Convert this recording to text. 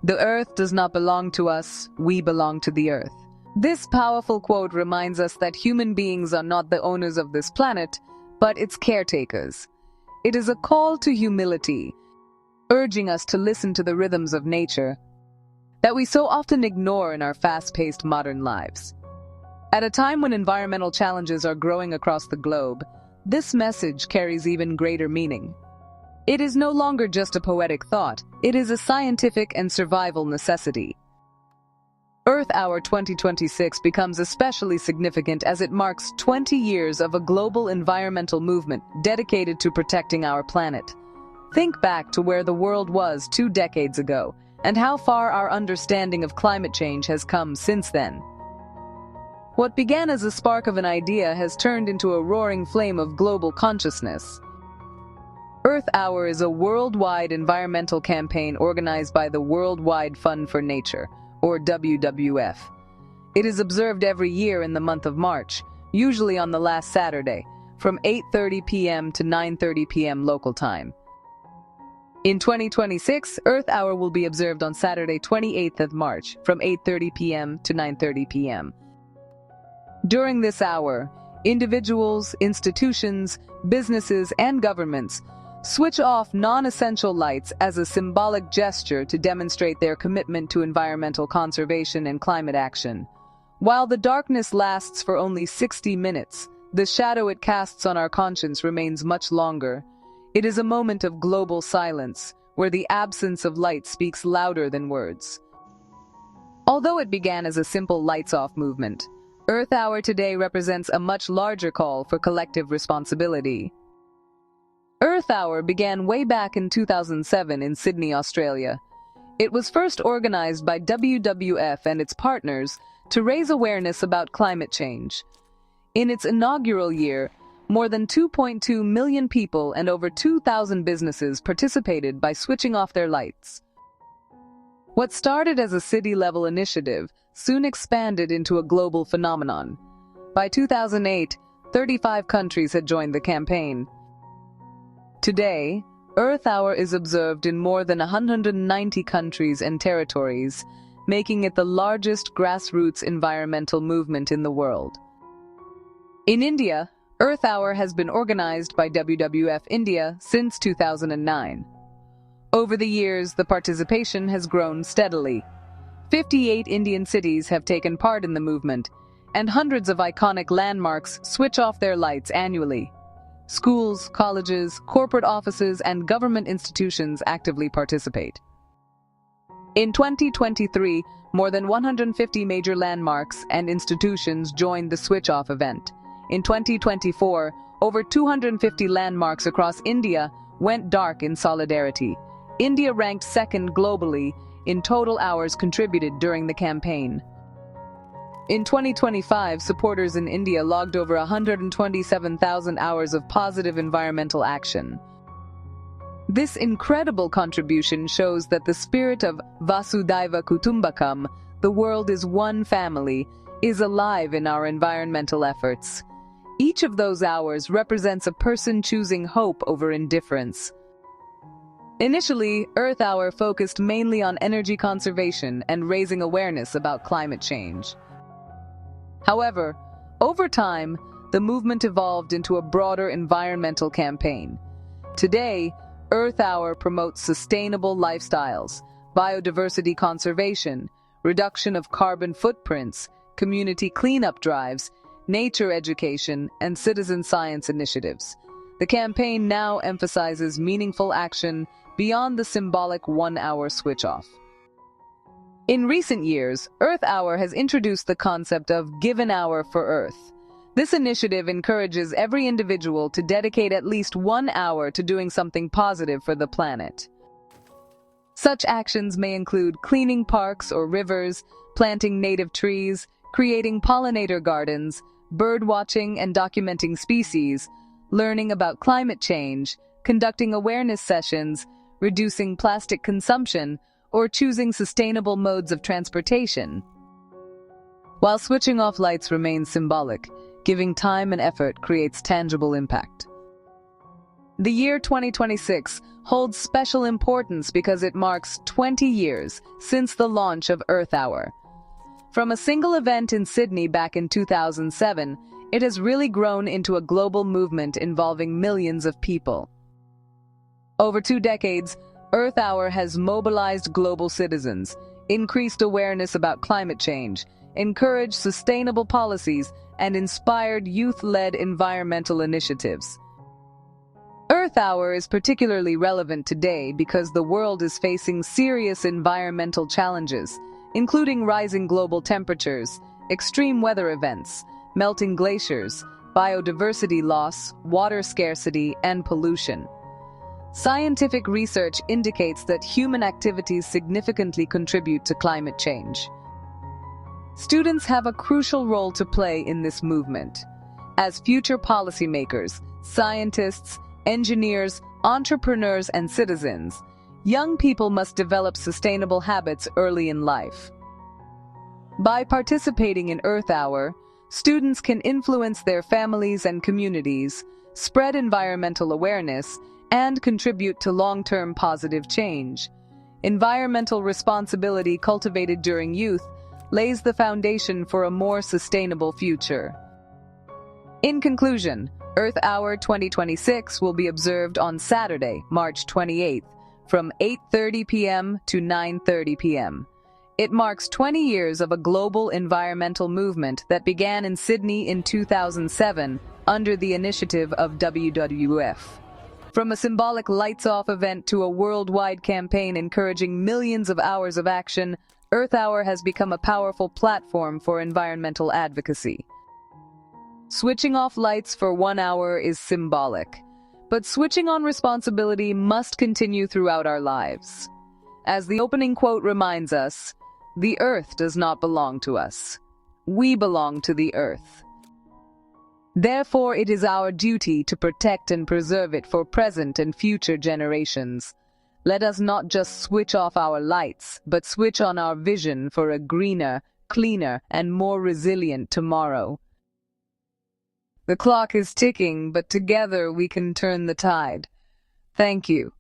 The earth does not belong to us, we belong to the earth. This powerful quote reminds us that human beings are not the owners of this planet, but its caretakers. It is a call to humility, urging us to listen to the rhythms of nature that we so often ignore in our fast-paced modern lives. At a time when environmental challenges are growing across the globe, this message carries even greater meaning. It is no longer just a poetic thought, it is a scientific and survival necessity. Earth Hour 2026 becomes especially significant as it marks 20 years of a global environmental movement dedicated to protecting our planet. Think back to where the world was 2 decades ago, and how far our understanding of climate change has come since then. What began as a spark of an idea has turned into a roaring flame of global consciousness. Earth Hour is a worldwide environmental campaign organized by the Worldwide Fund for Nature, or WWF. It is observed every year in the month of March, usually on the last Saturday, from 8:30 p.m. to 9:30 p.m. local time. In 2026, Earth Hour will be observed on Saturday, 28th of March, from 8:30 p.m. to 9:30 p.m. During this hour, individuals, institutions, businesses, and governments switch off non-essential lights as a symbolic gesture to demonstrate their commitment to environmental conservation and climate action. While the darkness lasts for only 60 minutes, the shadow it casts on our conscience remains much longer. It is a moment of global silence, where the absence of light speaks louder than words. Although it began as a simple lights-off movement, Earth Hour today represents a much larger call for collective responsibility. Earth Hour began way back in 2007 in Sydney, Australia. It was first organized by WWF and its partners to raise awareness about climate change. In its inaugural year, more than 2.2 million people and over 2,000 businesses participated by switching off their lights. What started as a city-level initiative soon expanded into a global phenomenon. By 2008, 35 countries had joined the campaign. Today, Earth Hour is observed in more than 190 countries and territories, making it the largest grassroots environmental movement in the world. In India, Earth Hour has been organized by WWF India since 2009. Over the years, the participation has grown steadily. 58 Indian cities have taken part in the movement, and hundreds of iconic landmarks switch off their lights annually. Schools, colleges, corporate offices, and government institutions actively participate. In 2023, more than 150 major landmarks and institutions joined the switch-off event. In 2024, over 250 landmarks across India went dark in solidarity. India ranked second globally in total hours contributed during the campaign. In 2025, supporters in India logged over 127,000 hours of positive environmental action. This incredible contribution shows that the spirit of Vasudhaiva Kutumbakam, the world is one family, is alive in our environmental efforts. Each of those hours represents a person choosing hope over indifference. Initially, Earth Hour focused mainly on energy conservation and raising awareness about climate change. However, over time, the movement evolved into a broader environmental campaign. Today, Earth Hour promotes sustainable lifestyles, biodiversity conservation, reduction of carbon footprints, community cleanup drives, nature education, and citizen science initiatives. The campaign now emphasizes meaningful action beyond the symbolic one-hour switch-off. In recent years, Earth Hour has introduced the concept of Give an Hour for Earth. This initiative encourages every individual to dedicate at least 1 hour to doing something positive for the planet. Such actions may include cleaning parks or rivers, planting native trees, creating pollinator gardens, bird watching and documenting species, learning about climate change, conducting awareness sessions, reducing plastic consumption, or choosing sustainable modes of transportation. While switching off lights remains symbolic, giving time and effort creates tangible impact. The year 2026 holds special importance because it marks 20 years since the launch of Earth Hour. From a single event in Sydney back in 2007, it has really grown into a global movement involving millions of people. Over 2 decades, Earth Hour has mobilized global citizens, increased awareness about climate change, encouraged sustainable policies, and inspired youth-led environmental initiatives. Earth Hour is particularly relevant today because the world is facing serious environmental challenges, including rising global temperatures, extreme weather events, melting glaciers, biodiversity loss, water scarcity, and pollution. Scientific research indicates that human activities significantly contribute to climate change. Students have a crucial role to play in this movement. As future policymakers, scientists, engineers, entrepreneurs, and citizens, young people must develop sustainable habits early in life. By participating in Earth Hour, students can influence their families and communities, spread environmental awareness, and contribute to long-term positive change. Environmental responsibility cultivated during youth lays the foundation for a more sustainable future. In conclusion, Earth Hour 2026 will be observed on Saturday, March 28th, from 8:30 p.m. to 9:30 p.m. It marks 20 years of a global environmental movement that began in Sydney in 2007 under the initiative of WWF. From a symbolic lights-off event to a worldwide campaign encouraging millions of hours of action, Earth Hour has become a powerful platform for environmental advocacy. Switching off lights for 1 hour is symbolic, but switching on responsibility must continue throughout our lives. As the opening quote reminds us, the Earth does not belong to us. We belong to the Earth. Therefore, it is our duty to protect and preserve it for present and future generations. Let us not just switch off our lights, but switch on our vision for a greener, cleaner, and more resilient tomorrow. The clock is ticking, but together we can turn the tide. Thank you.